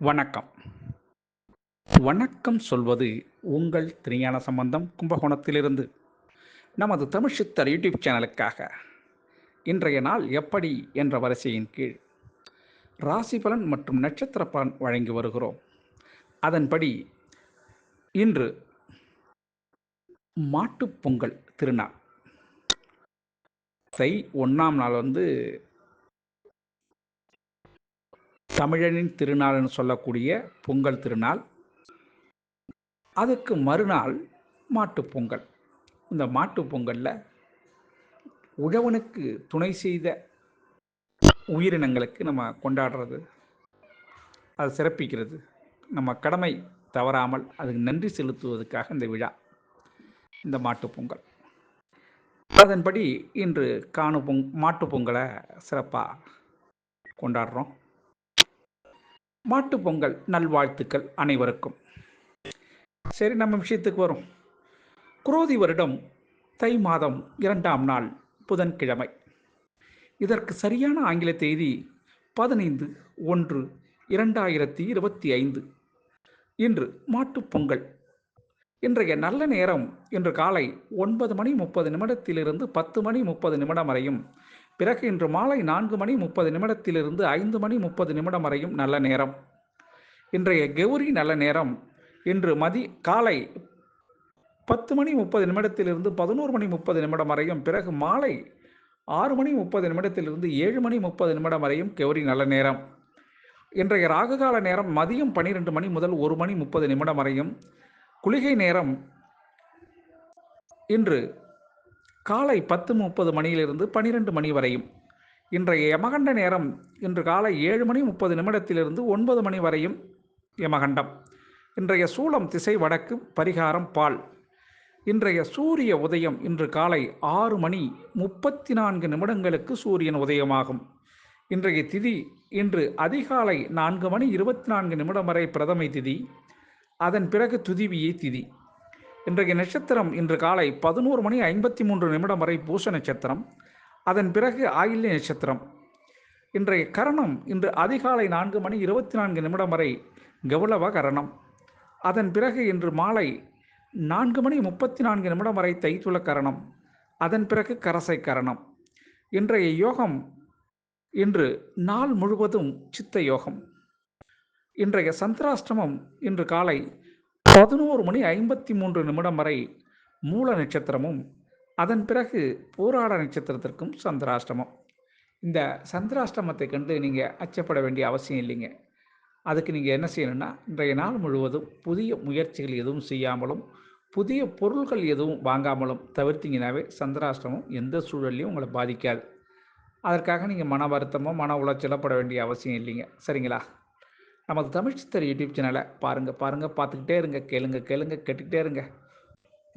வணக்கம். வணக்கம் சொல்வது உங்கள் திருஞான சம்பந்தம் கும்பகோணத்திலிருந்து. நமது தமிழ் சித்தர் யூடியூப் சேனலுக்காக இன்றைய நாள் எப்படி என்ற வரிசையின் கீழ் ராசி பலன் மற்றும் நட்சத்திர பலன் வழங்கி வருகிறோம். அதன்படி இன்று மாட்டுப் பொங்கல் திருநாள். தை 1ஆம் நாள் தமிழனின் திருநாள்னு சொல்லக்கூடிய பொங்கல் திருநாள். அதுக்கு மறுநாள் மாட்டுப் பொங்கல். இந்த மாட்டுப் பொங்கலில் உழவனுக்கு துணை செய்த உயிரினங்களுக்கு நம்ம கொண்டாடுறது, அதை சிறப்பிக்கிறது, நம்ம கடமை தவறாமல் அதுக்கு நன்றி செலுத்துவதற்காக இந்த விழா, இந்த மாட்டுப் பொங்கல். அதன்படி இன்று மாட்டுப் பொங்கலை சிறப்பாக கொண்டாடுறோம். மாட்டுப் பொங்கல் நல்வாழ்த்துக்கள் அனைவருக்கும். சரி, நம்ம விஷயத்துக்கு வரும். குரோதி வருடம் தை மாதம் 2ஆம் நாள் புதன்கிழமை. இதற்கு சரியான ஆங்கில தேதி 15/1/2025. இன்று மாட்டுப் பொங்கல். இன்றைய நல்ல நேரம் இன்று காலை 9:30 10:30 வரையும், பிறகு இன்று மாலை 4:30 5:30 வரையும் நல்ல நேரம். இன்றைய கௌரி நல்ல நேரம் இன்று காலை 10:30 11:30 வரையும், பிறகு மாலை 6:30 7:30 வரையும் கௌரி நல்ல நேரம். இன்றைய ராகுகால நேரம் மதியம் 12 மணி முதல் 1:30 வரையும். குளிகை நேரம் இன்று காலை 10:30 மணியிலிருந்து 12 மணி வரையும். இன்றைய யமகண்ட நேரம் இன்று காலை 7:30 9 மணி வரையும் யமகண்டம். இன்றைய சூலம் திசை வடக்கு, பரிகாரம் பால். இன்றைய சூரிய உதயம் இன்று காலை 6:34 சூரியன் உதயமாகும். இன்றைய திதி இன்று அதிகாலை 4:24 வரை பிரதமை திதி, அதன் பிறகு துதிவியை திதி. இன்றைய நட்சத்திரம் இன்று காலை 11:53 வரை பூச நட்சத்திரம், அதன் பிறகு ஆயில்ய நட்சத்திரம். இன்றைய கரணம் இன்று அதிகாலை 4:24 வரை கௌளவ கரணம், அதன் பிறகு இன்று மாலை 4:34 வரை தைத்துள கரணம், அதன் பிறகு கரசை கரணம். இன்றைய யோகம் இன்று நாள் முழுவதும் சித்த யோகம். இன்றைய சந்திராஷ்டமம் இன்று காலை 11:53 வரை மூல நட்சத்திரமும், அதன் பிறகு பூராட நட்சத்திரத்திற்கும் சந்திராஷ்டமம். இந்த சந்திராஷ்டமத்தை கண்டு நீங்கள் அச்சப்பட வேண்டிய அவசியம் இல்லைங்க. அதுக்கு நீங்கள் என்ன செய்யணும்னா, இன்றைய நாள் முழுவதும் புதிய முயற்சிகள் எதுவும் செய்யாமலும், புதிய பொருள்கள் எதுவும் வாங்காமலும் தவிர்த்திங்கனாவே சந்திராஷ்டமம் எந்த சூழல்லையும் உங்களை பாதிக்காது. அதற்காக நீங்கள் மன வருத்தமோ மன உளைச்சலப்பட வேண்டிய அவசியம் இல்லைங்க. சரிங்களா? நமது தமிழ் சித்தர் யூடியூப் சேனலை பாருங்கள், பார்த்துக்கிட்டே இருங்க, கேட்டுக்கிட்டே இருங்க.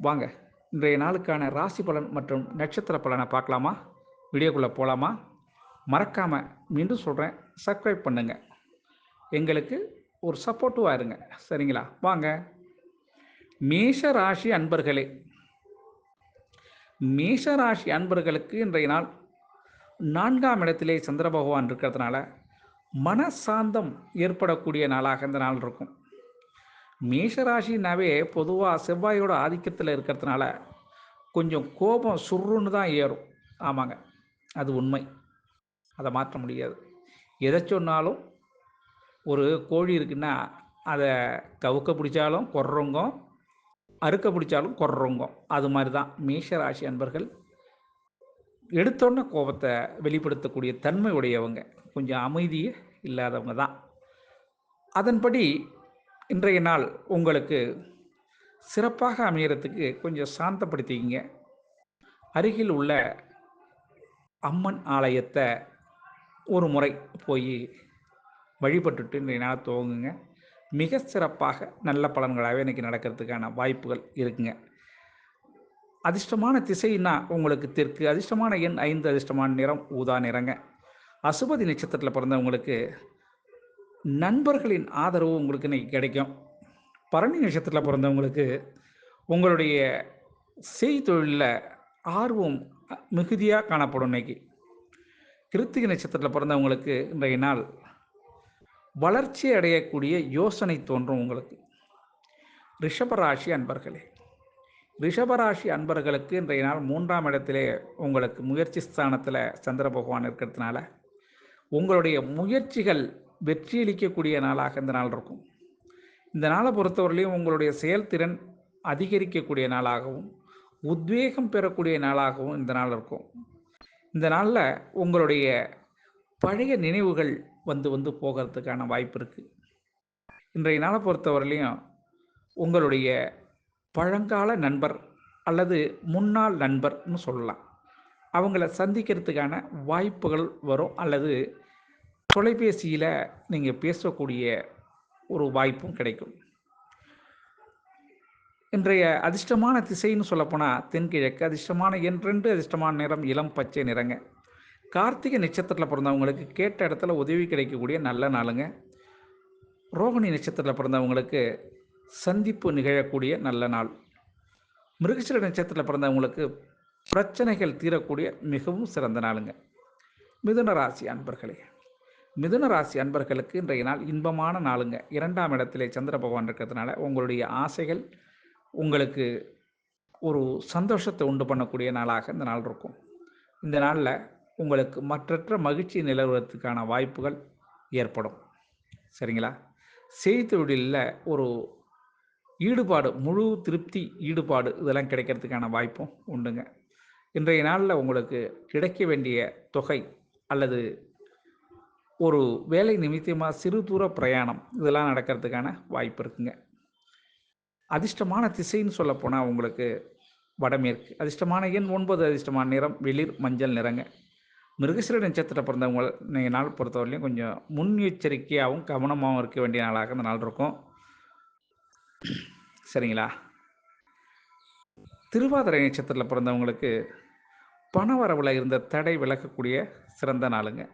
வாங்க, இன்றைய நாளுக்கான ராசி பலன் மற்றும் நட்சத்திர பலனை பார்க்கலாமா? வீடியோக்குள்ளே போகலாமா? மறக்காமல் மீண்டும் சொல்கிறேன், சப்ஸ்கிரைப் பண்ணுங்கள். எங்களுக்கு ஒரு சப்போர்ட்டிவாக இருங்க. சரிங்களா? வாங்க. மேஷ ராசி அன்பர்களே, மேஷ ராசி அன்பர்களுக்கு இன்றைய நாள் 4ஆம் இடத்திலே சந்திர பகவான் இருக்கிறதுனால மனசாந்தம் ஏற்படக்கூடிய நாளாக இந்த நாள் இருக்கும். மேஷராசினாவே பொதுவாக செவ்வாயோட ஆதிக்கத்தில் இருக்கிறதுனால கொஞ்சம் கோபம் சுருன்னு தான் ஏறும். ஆமாங்க, அது உண்மை, அதை மாற்ற முடியாது. எதை சொன்னாலும், ஒரு கோழி இருக்குன்னா அதை கவுக்க பிடிச்சாலும் கொர்றோங்கும், அறுக்க பிடிச்சாலும் கொர்றோங்கும். அது மாதிரி தான் மேஷராசி அன்பர்கள் எடுத்தோன்னே கோபத்தை வெளிப்படுத்தக்கூடிய தன்மை உடையவங்க, கொஞ்சம் அமைதியே இல்லாதவங்க தான். அதன்படி இன்றைய நாள் உங்களுக்கு சிறப்பாக அமையறதுக்கு கொஞ்சம் சாந்தப்படுத்திக்கிங்க. அருகில் உள்ள அம்மன் ஆலயத்தை ஒரு முறை போய் வழிபட்டுட்டு இன்றைய நாள் துவங்குங்க. மிக சிறப்பாக நல்ல பலன்களாகவே இன்றைக்கி நடக்கிறதுக்கான வாய்ப்புகள் இருக்குங்க. அதிர்ஷ்டமான திசைன்னா உங்களுக்கு தெற்கு, அதிர்ஷ்டமான எண் 5, அதிர்ஷ்டமான நிறம் ஊதா நிறங்க. அசுபதி நட்சத்திரத்தில் பிறந்தவங்களுக்கு நண்பர்களின் ஆதரவு உங்களுக்கு இன்றைக்கி கிடைக்கும். பரணி நட்சத்திரத்தில் பிறந்தவங்களுக்கு உங்களுடைய செய்தொழிலில் ஆர்வம் மிகுதியாக காணப்படும். இன்றைக்கி கிருத்திகை நட்சத்திரத்தில் பிறந்தவங்களுக்கு இன்றைய நாள் வளர்ச்சி அடையக்கூடிய யோசனை தோன்றும் உங்களுக்கு. ரிஷபராசி அன்பர்களே, ரிஷபராசி அன்பர்களுக்கு இன்றைய நாள் 3ஆம் இடத்திலே உங்களுக்கு முயற்சி ஸ்தானத்தில் சந்திர பகவான் இருக்கிறதுனால உங்களுடைய முயற்சிகள் வெற்றியளிக்கக்கூடிய நாளாக இந்த நாள் இருக்கும். இந்த நாளை பொறுத்தவரையிலையும் உங்களுடைய செயல்திறன் அதிகரிக்கக்கூடிய நாளாகவும் உத்வேகம் பெறக்கூடிய நாளாகவும் இந்த நாள் இருக்கும். இந்த நாளில் உங்களுடைய பழைய நினைவுகள் வந்து வந்து போகிறதுக்கான வாய்ப்பு இருக்குது. இன்றைய நாளை பொறுத்தவரையிலையும் உங்களுடைய பழங்கால நண்பர் அல்லது முன்னாள் நண்பர்னு சொல்லலாம், அவங்கள சந்திக்கிறதுக்கான வாய்ப்புகள் வரும், அல்லது தொலைபேசியில் நீங்கள் பேசக்கூடிய ஒரு வாய்ப்பும் கிடைக்கும். இன்றைய அதிர்ஷ்டமான திசைன்னு சொல்லப்போனால் தென்கிழக்கு. அதிர்ஷ்டமான எண் 2, அதிர்ஷ்டமான நிறம் இளம் பச்சை நிறங்க. கார்த்திகை நட்சத்திரத்தில் பிறந்தவங்களுக்கு கேட்ட இடத்துல உதவி கிடைக்கக்கூடிய நல்ல நாளுங்க. ரோகிணி நட்சத்திரத்தில் பிறந்தவங்களுக்கு சந்திப்பு நிகழக்கூடிய நல்ல நாள். மிருகசீர நட்சத்திரத்தில் பிறந்தவங்களுக்கு பிரச்சனைகள் தீரக்கூடிய மிகவும் சிறந்த நாளுங்க. மிதுன ராசி அன்பர்களே, மிதுன ராசி அன்பர்களுக்கு இன்றைய நாள் இன்பமான நாளுங்க. 2ஆம் இடத்திலே சந்திர பகவான் இருக்கிறதுனால உங்களுடைய ஆசைகள் உங்களுக்கு ஒரு சந்தோஷத்தை உண்டு பண்ணக்கூடிய நாளாக இந்த நாள் இருக்கும். இந்த நாளில் உங்களுக்கு மற்றற்ற மகிழ்ச்சி நிலவுவதற்கான வாய்ப்புகள் ஏற்படும். சரிங்களா? செய்தொழிலில் ஒரு ஈடுபாடு, முழு திருப்தி, ஈடுபாடு இதெல்லாம் கிடைக்கிறதுக்கான வாய்ப்பும் உண்டுங்க. இன்றைய நாளில் உங்களுக்கு கிடைக்க வேண்டிய தொகை அல்லது ஒரு வேலை நிமித்தமாக சிறு தூர பிரயாணம் இதெல்லாம் நடக்கிறதுக்கான வாய்ப்பு இருக்குங்க. அதிர்ஷ்டமான திசைன்னு சொல்லப்போனால் உங்களுக்கு வடமேற்கு. அதிர்ஷ்டமான எண் 9, அதிர்ஷ்டமான நிறம் வெளிர் மஞ்சள் நிறங்க. மிருகசீர நட்சத்திரத்தில் பிறந்தவங்க நாள் பொறுத்தவரையிலையும் கொஞ்சம் முன்னெச்சரிக்கையாகவும் கவனமாகவும் இருக்க வேண்டிய நாளாக இந்த நாள் இருக்கும். சரிங்களா? திருவாதிரை நட்சத்திரத்தில் பிறந்தவங்களுக்கு பண வரவில் இருந்த தடை விலகக்கூடிய சிறந்த நாளுங்க.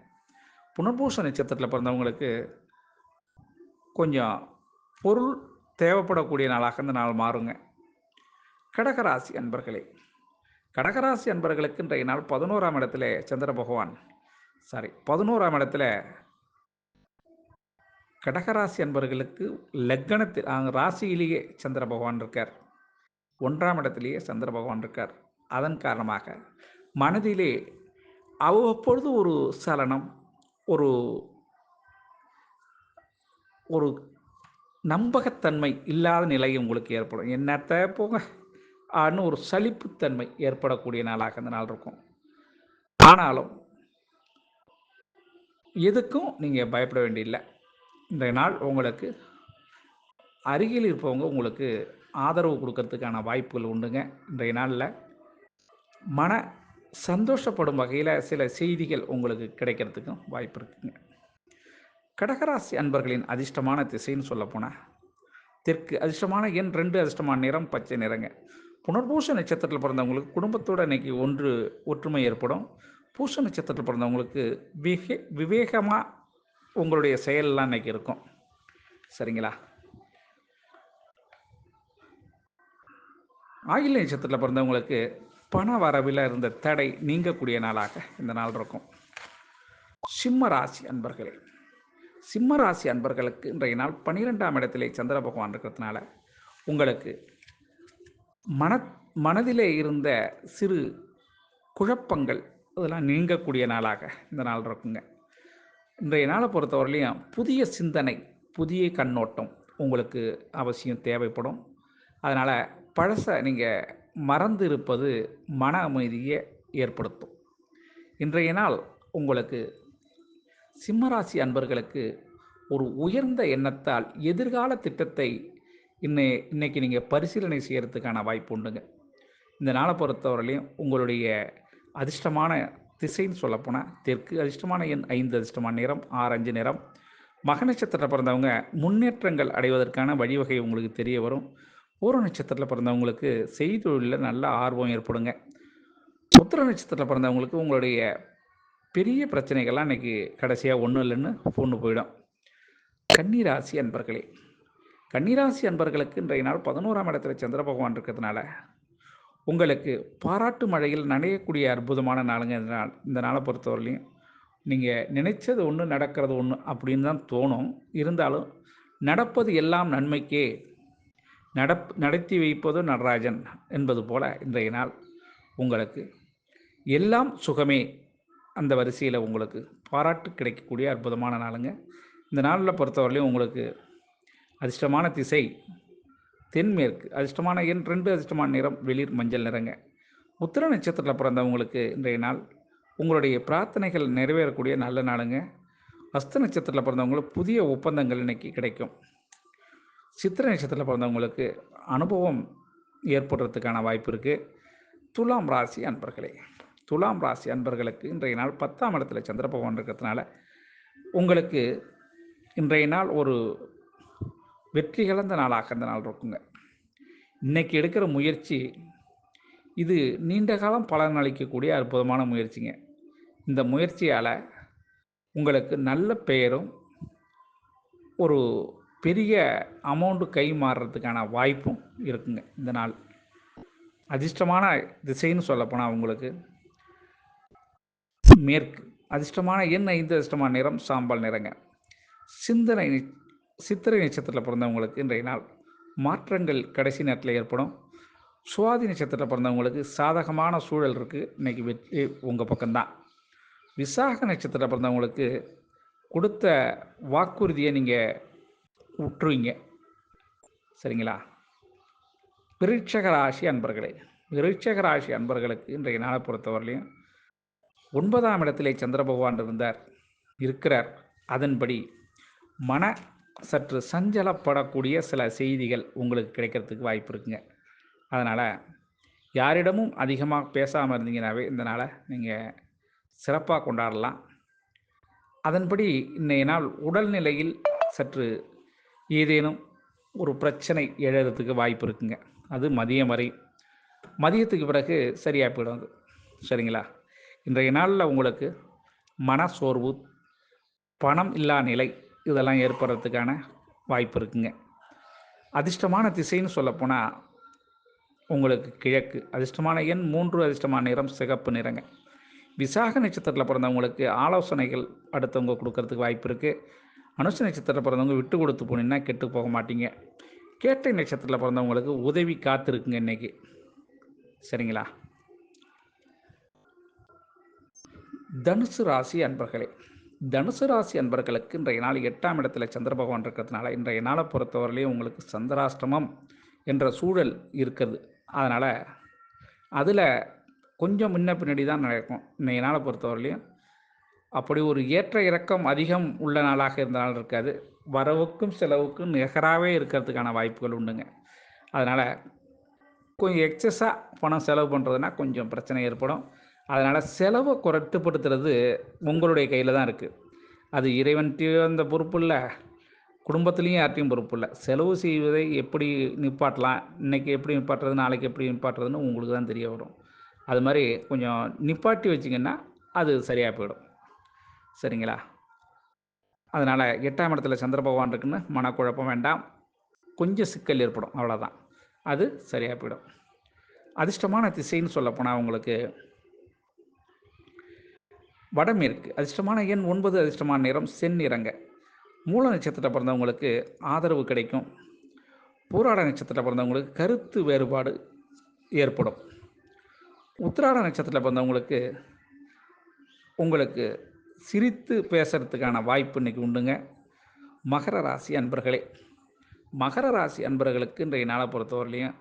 புனர்பூச நட்சத்திரத்தில் பிறந்தவங்களுக்கு கொஞ்சம் பொருள் தேவைப்படக்கூடிய நாளாக இந்த நாள் மாறுங்க. கடகராசி அன்பர்களே, கடகராசி அன்பர்களுக்கு இன்றைய நாள் 11ஆம் இடத்துல சந்திர பகவான் 11ஆம் இடத்துல கடகராசி அன்பர்களுக்கு லக்னத்தில் ராசியிலேயே சந்திர பகவான் இருக்கார். 1ஆம் இடத்திலேயே சந்திர பகவான் இருக்கார். அதன் காரணமாக மனதிலே அவ்வப்பொழுது ஒரு சலனம், ஒரு ஒரு நம்பகத்தன்மை இல்லாத நிலை உங்களுக்கு ஏற்படும். என்னத்த போங்க ஆன்னு ஒரு சலிப்புத்தன்மை ஏற்படக்கூடிய நாளாக இந்த நாள் இருக்கும். ஆனாலும் எதுக்கும் நீங்கள் பயப்பட வேண்டியதில்லை. இந்த நாள் உங்களுக்கு அருகில் இருப்பவங்க உங்களுக்கு ஆதரவு கொடுக்கறதுக்கான வாய்ப்புகள் உண்டுங்க. இன்றைய நாளில் மன சந்தோஷப்படும் வகையில் சில செய்திகள் உங்களுக்கு கிடைக்கிறதுக்கும் வாய்ப்பு இருக்குங்க. கடகராசி அன்பர்களின் அதிர்ஷ்டமான திசைன்னு சொல்லப்போனால் தெற்கு. அதிர்ஷ்டமான எண் 2, அதிர்ஷ்டமான நிறம் பச்சை நிறங்க. புனர்பூச நட்சத்திரத்தில் பிறந்தவங்களுக்கு குடும்பத்தோடு இன்றைக்கி ஒற்றுமை ஏற்படும். பூச நட்சத்திரத்தில் பிறந்தவங்களுக்கு விவேகமாக உங்களுடைய செயலெல்லாம் இன்றைக்கி இருக்கும். சரிங்களா? ஆயில்ய நட்சத்திரத்தில் பிறந்தவங்களுக்கு பண வரவில் இருந்த தடை நீங்கக்கூடிய நாளாக இந்த நாள் இருக்கும். சிம்மராசி அன்பர்களே, சிம்மராசி அன்பர்களுக்கு இன்றைய நாள் 12ஆம் இடத்திலே சந்திர பகவான் இருக்கிறதுனால உங்களுக்கு மனதிலே இருந்த சிறு குழப்பங்கள் இதெல்லாம் நீங்கக்கூடிய நாளாக இந்த நாள் இருக்குங்க. இன்றைய நாளை பொறுத்தவரையிலையும் புதிய சிந்தனை, புதிய கண்ணோட்டம் உங்களுக்கு அவசியம் தேவைப்படும். அதனால் பழசை நீங்கள் மறந்து இருப்பது மன அமைதியை ஏற்படுத்தும். இன்றைய நாள் உங்களுக்கு சிம்மராசி அன்பர்களுக்கு ஒரு உயர்ந்த எண்ணத்தால் எதிர்கால திட்டத்தை இன்னைக்கு நீங்கள் பரிசீலனை செய்கிறதுக்கான வாய்ப்பு உண்டுங்க. இந்த நாளை பொறுத்தவரையிலையும் உங்களுடைய அதிர்ஷ்டமான திசைன்னு சொல்லப்போனால் தெற்கு. அதிர்ஷ்டமான எண் 5, அதிர்ஷ்டமான நிறம் ஆரஞ்சு நிறம். மக நட்சத்திரத்தில் பிறந்தவங்க முன்னேற்றங்கள் அடைவதற்கான வழிவகை உங்களுக்கு தெரிய வரும். பூர நட்சத்திரத்தில் பிறந்தவங்களுக்கு செய்தொழிலில் நல்ல ஆர்வம் ஏற்படுங்க. உத்திர நட்சத்திரத்தில் பிறந்தவங்களுக்கு உங்களுடைய பெரிய பிரச்சனைகள்லாம் இன்றைக்கி கடைசியாக ஒன்றும் இல்லைன்னு பொண்ணு போயிடும். கன்னிராசி அன்பர்களே, கன்னிராசி அன்பர்களுக்கு இன்றைய நாள் 11ஆம் இடத்துல சந்திர பகவான் இருக்கிறதுனால உங்களுக்கு பாராட்டு மழையில் நனையக்கூடிய அற்புதமான நாளுங்க. இந்த நாளை பொறுத்தவரையிலையும் நீங்கள் நினைச்சது ஒன்று நடக்கிறது ஒன்று அப்படின்னு தான் தோணும். இருந்தாலும் நடப்பது எல்லாம் நன்மைக்கே, நடத்தி வைப்பது நடராஜன் என்பது போல இன்றைய நாள் உங்களுக்கு எல்லாம் சுகமே அந்த வரிசையில் உங்களுக்கு பாராட்டு கிடைக்கக்கூடிய அற்புதமான நாளுங்க. இந்த நாளில் பொறுத்தவரையிலையும் உங்களுக்கு அதிர்ஷ்டமான திசை தென்மேற்கு, அதிர்ஷ்டமான எண் 2, அதிர்ஷ்டமான நிறம் வெளிர் மஞ்சள் நிறங்க. உத்திர நட்சத்திரத்தில் பிறந்தவங்களுக்கு இன்றைய நாள் உங்களுடைய பிரார்த்தனைகள் நிறைவேறக்கூடிய நல்ல நாளுங்க. ஹஸ்த நட்சத்திரத்தில் பிறந்தவங்களுக்கு புதிய ஒப்பந்தங்கள் இன்னைக்கு கிடைக்கும். சித்திரை நட்சத்திரத்தில் பிறந்தவங்களுக்கு அனுபவம் ஏற்படுறதுக்கான வாய்ப்பு இருக்குது. துலாம் ராசி அன்பர்களே, துலாம் ராசி அன்பர்களுக்கு இன்றைய நாள் 10ஆம் இடத்துல சந்திர பகவான் இருக்கிறதுனால உங்களுக்கு இன்றைய நாள் ஒரு வெற்றி கலந்த நாளாக இந்த நாள் இருக்குங்க. இன்றைக்கி எடுக்கிற முயற்சி இது நீண்ட காலம் பலன் அளிக்கக்கூடிய அற்புதமான முயற்சிங்க. இந்த முயற்சியால் உங்களுக்கு நல்ல பெயரும் ஒரு பெரிய அமௌண்ட்டு கை மாறுறதுக்கான வாய்ப்பும் இருக்குங்க. இந்த நாள் அதிர்ஷ்டமான திசைன்னு சொல்லப்போனால் உங்களுக்கு மேற்கு, அதிர்ஷ்டமான எண் 5, அதிர்ஷ்டமான நிறம் சாம்பல் நிறங்க. சித்திரை நட்சத்திரத்தில் பிறந்தவங்களுக்கு இன்றைய நாள் மாற்றங்கள் கடைசி நேரத்தில் ஏற்படும். சுவாதி நட்சத்திரத்தில் பிறந்தவங்களுக்கு சாதகமான சூழல் இருக்குது. இன்றைக்கி வெற்றி உங்கள் பக்கம்தான். விசாக நட்சத்திரத்தில் பிறந்தவங்களுக்கு கொடுத்த வாக்குறுதியை நீங்கள் விட்டுருவீங்க, சரிங்களா? விருட்சக ராசி அன்பர்களே, விருட்சக ராசி அன்பர்களுக்கு இன்றைய நாளை பொறுத்தவரையிலையும் 9ஆம் இடத்திலே சந்திர பகவான் இருக்கிறார். அதன்படி சற்று சஞ்சலப்படக்கூடிய சில செய்திகள் உங்களுக்கு கிடைக்கிறதுக்கு வாய்ப்பு இருக்குங்க. அதனால் யாரிடமும் அதிகமாக பேசாமல் இருந்தீங்கன்னாவே இந்த நாளை நீங்கள் சிறப்பாக கொண்டாடலாம். அதன்படி இன்றைய நாள் உடல்நிலையில் சற்று ஏதேனும் ஒரு பிரச்சனை எழறதுக்கு வாய்ப்பு இருக்குங்க. அது மதியம் வரை, மதியத்துக்கு பிறகு சரியாக போயிடும், சரிங்களா? இன்றைய நாளில் உங்களுக்கு மன சோர்வு, பணம் இல்லா நிலை இதெல்லாம் ஏற்படுறதுக்கான வாய்ப்பு இருக்குங்க. அதிர்ஷ்டமான திசைன்னு சொல்லப்போனால் உங்களுக்கு கிழக்கு, அதிர்ஷ்டமான எண் 3, அதிர்ஷ்டமான நிறம் சிகப்பு நிறங்க. விசாக நட்சத்திரத்தில் பிறந்தவங்களுக்கு ஆலோசனைகள் அடுத்தவங்க கொடுக்கறதுக்கு வாய்ப்பு இருக்குது. அனுஷ நட்சத்திரத்தில் பிறந்தவங்க விட்டு கொடுத்து போனீங்கன்னா கெட்டு போக மாட்டீங்க. கேட்டை நட்சத்திரத்தில் பிறந்தவங்களுக்கு உதவி காத்திருக்குங்க இன்றைக்கி, சரிங்களா? தனுசு ராசி அன்பர்களே, தனுசு ராசி அன்பர்களுக்கு இன்றைய நாள் 8ஆம் இடத்துல சந்திர பகவான் இருக்கிறதுனால இன்றைய நாளை பொறுத்தவரையிலையும் உங்களுக்கு சந்திராஷ்டமம் என்ற சூழல் இருக்குது. அதனால் அதில் கொஞ்சம் முன்ன பின்னாடி தான் நடக்கும். இன்றைய நாளை பொறுத்தவரையிலையும் அப்படி ஒரு ஏற்ற இறக்கம் அதிகம் உள்ள நாளாக இருந்தாலும் இருக்காது. வரவுக்கும் செலவுக்கும் நிகராகவே இருக்கிறதுக்கான வாய்ப்புகள் உண்டுங்க. அதனால் கொஞ்சம் எக்ஸஸாக பணம் செலவு பண்ணுறதுனா கொஞ்சம் பிரச்சனை ஏற்படும். அதனால் செலவை கட்டுப்படுத்துறது உங்களுடைய கையில் தான் இருக்குது. அது இறைவன்கிட்டையும் அந்த பொறுப்பு இல்லை, குடும்பத்துலேயும் யார்ட்டையும் பொறுப்பு இல்லை. செலவு செய்வதை எப்படி நிப்பாட்டலாம், இன்றைக்கி எப்படி நிப்பாட்டுறது, நாளைக்கு எப்படி நிப்பாட்டுறதுன்னு உங்களுக்கு தான் தெரிய வரும். அது மாதிரி கொஞ்சம் நிப்பாட்டி வச்சிங்கன்னா அது சரியாக போயிடும், சரிங்களா? அதனால் 8ஆம் இடத்துல சந்திர பகவான் இருக்குன்னு மனக்குழப்பம் வேண்டாம். கொஞ்சம் சிக்கல் ஏற்படும், அவ்வளோதான். அது சரியாக போயிடும். அதிர்ஷ்டமான திசைன்னு சொல்லப்போனால் உங்களுக்கு வடமேற்கு, அதிர்ஷ்டமான எண் 9, அதிர்ஷ்டமான நிறம் செந்நிறங்க. மூல நட்சத்திரத்தில் பிறந்தவங்களுக்கு ஆதரவு கிடைக்கும். பூராட நட்சத்திரத்தில் பிறந்தவங்களுக்கு கருத்து வேறுபாடு ஏற்படும். உத்திராட நட்சத்திரத்தில் பிறந்தவங்களுக்கு உங்களுக்கு சிரித்து பேசுகிறதுக்கான வாய்ப்பு இன்றைக்கி உண்டுங்க. மகர ராசி அன்பர்களே, மகர ராசி அன்பர்களுக்கு இன்றைய நாளை பொறுத்தவரையிலையும்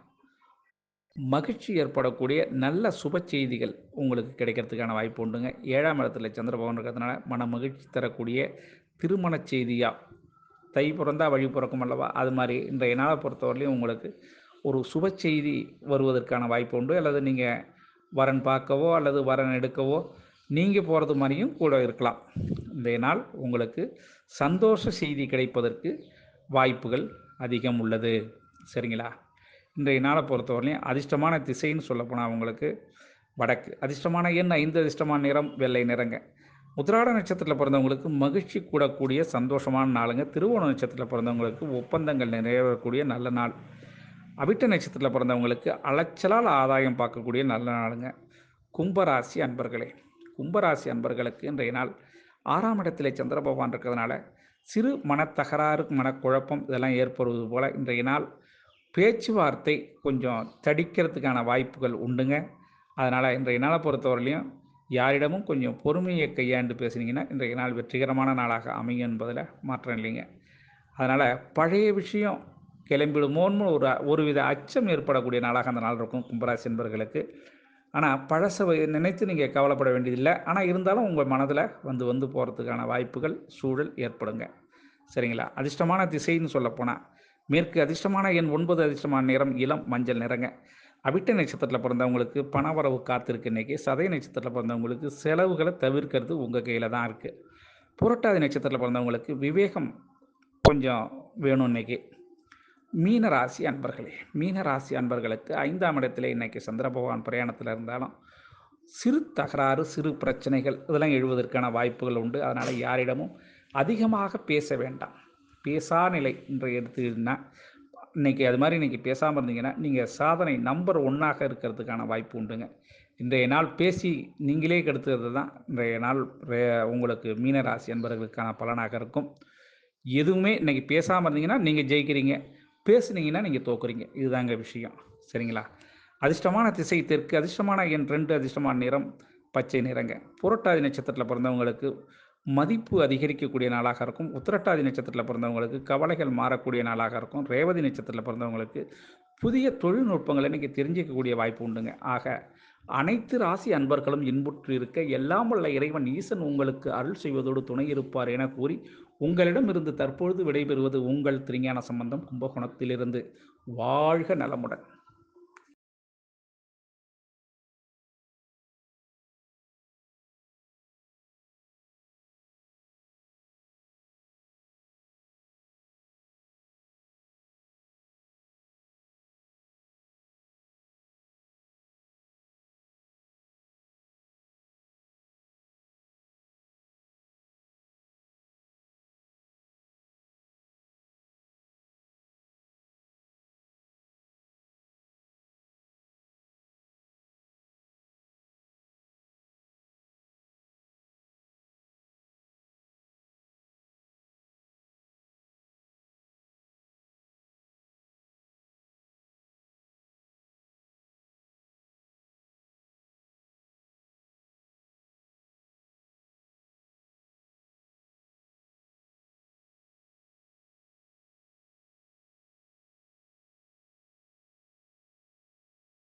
மகிழ்ச்சி ஏற்படக்கூடிய நல்ல சுப செய்திகள் உங்களுக்கு கிடைக்கிறதுக்கான வாய்ப்பு உண்டுங்க. 7ஆம் இடத்துல சந்திர பகவான் இருக்கிறதுனால மன மகிழ்ச்சி தரக்கூடிய திருமண செய்தியாக, தை பிறந்தா வழி பிறக்கும் அல்லவா, அது மாதிரி இன்றைய நாளை பொறுத்தவரையிலையும் உங்களுக்கு ஒரு சுப செய்தி வருவதற்கான வாய்ப்பு உண்டு. அல்லது நீங்கள் வரன் பார்க்கவோ அல்லது வரன் எடுக்கவோ நீங்கள் போகிறது மாதிரியும் கூட இருக்கலாம். இன்றைய நாள் உங்களுக்கு சந்தோஷ செய்தி கிடைப்பதற்கு வாய்ப்புகள் அதிகம் உள்ளது, சரிங்களா? இன்றைய நாளை பொறுத்தவரையிலையும் அதிர்ஷ்டமான திசைன்னு சொல்லப்போனால் உங்களுக்கு வடக்கு, அதிர்ஷ்டமான எண் 5, அதிர்ஷ்டமான நிறம் வெள்ளை நிறங்க. உத்திராட நட்சத்திரத்தில் பிறந்தவங்களுக்கு மகிழ்ச்சி கூடக்கூடிய சந்தோஷமான நாளுங்க. திருவோண நட்சத்திரத்தில் பிறந்தவங்களுக்கு ஒப்பந்தங்கள் நிறைவேறக்கூடிய நல்ல நாள். அவிட்ட நட்சத்திரத்தில் பிறந்தவங்களுக்கு அலைச்சலால் ஆதாயம் பார்க்கக்கூடிய நல்ல நாளுங்க. கும்பராசி அன்பர்களே, கும்பராசி அன்பர்களுக்கு இன்றைய நாள் 6ஆம் இடத்திலே சந்திர பகவான் இருக்கிறதுனால சிறு மனத்தகராறு, மனக்குழப்பம் இதெல்லாம் ஏற்படுவது போல இன்றைய நாள் பேச்சுவார்த்தை கொஞ்சம் தடிக்கிறதுக்கான வாய்ப்புகள் உண்டுங்க. அதனால் இன்றைய நாளை பொறுத்தவரையிலையும் யாரிடமும் கொஞ்சம் பொறுமையை கையாண்டு பேசுனீங்கன்னா, இன்றைய நாள் வெற்றிகரமான நாளாக அமையும் என்பதில் மாற்றம் இல்லைங்க. அதனால் பழைய விஷயம் கிளம்பிடுமோன்னு ஒருவித அச்சம் ஏற்படக்கூடிய நாளாக அந்த நாள் இருக்கும் கும்பராசி என்பவர்களுக்கு. ஆனால் பழச நினைத்து நீங்கள் கவலைப்பட வேண்டியதில்லை. ஆனால் இருந்தாலும் உங்கள் மனதில் வந்து வந்து போகிறதுக்கான வாய்ப்புகள், சூழல் ஏற்படுங்க. சரிங்களா? அதிர்ஷ்டமான திசைன்னு சொல்லப்போனால் மேற்கு, அதிர்ஷ்டமான எண் 9, அதிர்ஷ்டமான நிறம் இளம் மஞ்சள் நிறங்க. அவிட்ட நட்சத்திரத்தில் பிறந்தவங்களுக்கு பணவரவு காத்திருக்கு இன்னைக்கு. சதய நட்சத்திரத்தில் பிறந்தவங்களுக்கு செலவுகளை தவிர்க்கிறது உங்கள் கையில் தான் இருக்குது. புரட்டாதி நட்சத்திரத்தில் பிறந்தவங்களுக்கு விவேகம் கொஞ்சம் வேணும் இன்னைக்கு. மீனராசி அன்பர்களே, மீனராசி அன்பர்களுக்கு 5ஆம் இடத்திலே இன்னைக்கு சந்திர பகவான் பிரயாணத்தில் இருந்தாலும் சிறு தகராறு, சிறு பிரச்சனைகள் இதெல்லாம் எழுவதற்கான வாய்ப்புகள் உண்டு. அதனால் யாரிடமும் அதிகமாக பேச வேண்டாம். பேசா நிலை என்று எடுத்துக்கிட்டிங்கன்னா, இன்றைக்கி அது மாதிரி இன்றைக்கி பேசாமல் இருந்தீங்கன்னா, நீங்கள் சாதனை நம்பர் 1ஆக இருக்கிறதுக்கான வாய்ப்பு உண்டுங்க. இன்றைய நாள் பேசி நீங்களே கெடுத்துறது தான் இன்றைய நாள் உங்களுக்கு மீனராசி என்பவர்களுக்கான பலனாக இருக்கும். எதுவுமே இன்றைக்கி பேசாமல் இருந்தீங்கன்னா, நீங்கள் ஜெயிக்கிறீங்க. பேசுனீங்கன்னா, நீங்கள் தோக்குறீங்க. இதுதாங்க விஷயம். சரிங்களா? அதிர்ஷ்டமான திசை தெற்கு, அதிர்ஷ்டமான எண் 2, அதிர்ஷ்டமான நிறம் பச்சை நிறங்க. புரட்டாதி நட்சத்திரத்தில் பிறந்தவங்களுக்கு மதிப்பு அதிகரிக்கக்கூடிய நாளாக இருக்கும். உத்திரட்டாதி நட்சத்திரத்தில் பிறந்தவங்களுக்கு கவலைகள் மாறக்கூடிய நாளாக இருக்கும். ரேவதி நட்சத்திரத்தில் பிறந்தவங்களுக்கு புதிய தொழில்நுட்பங்களை இன்றைக்கி தெரிஞ்சிக்கக்கூடிய வாய்ப்பு உண்டுங்க. ஆக அனைத்து ராசி அன்பர்களும் இன்புற்று இருக்க எல்லாம் வல்ல இறைவன் ஈசன் உங்களுக்கு அருள் செய்வதோடு துணை இருப்பார் என கூறி உங்களிடமிருந்து தற்பொழுது விடைபெறுவது உங்கள் திருஞான சம்பந்தம் கும்பகோணத்திலிருந்து. வாழ்க நலமுடன்.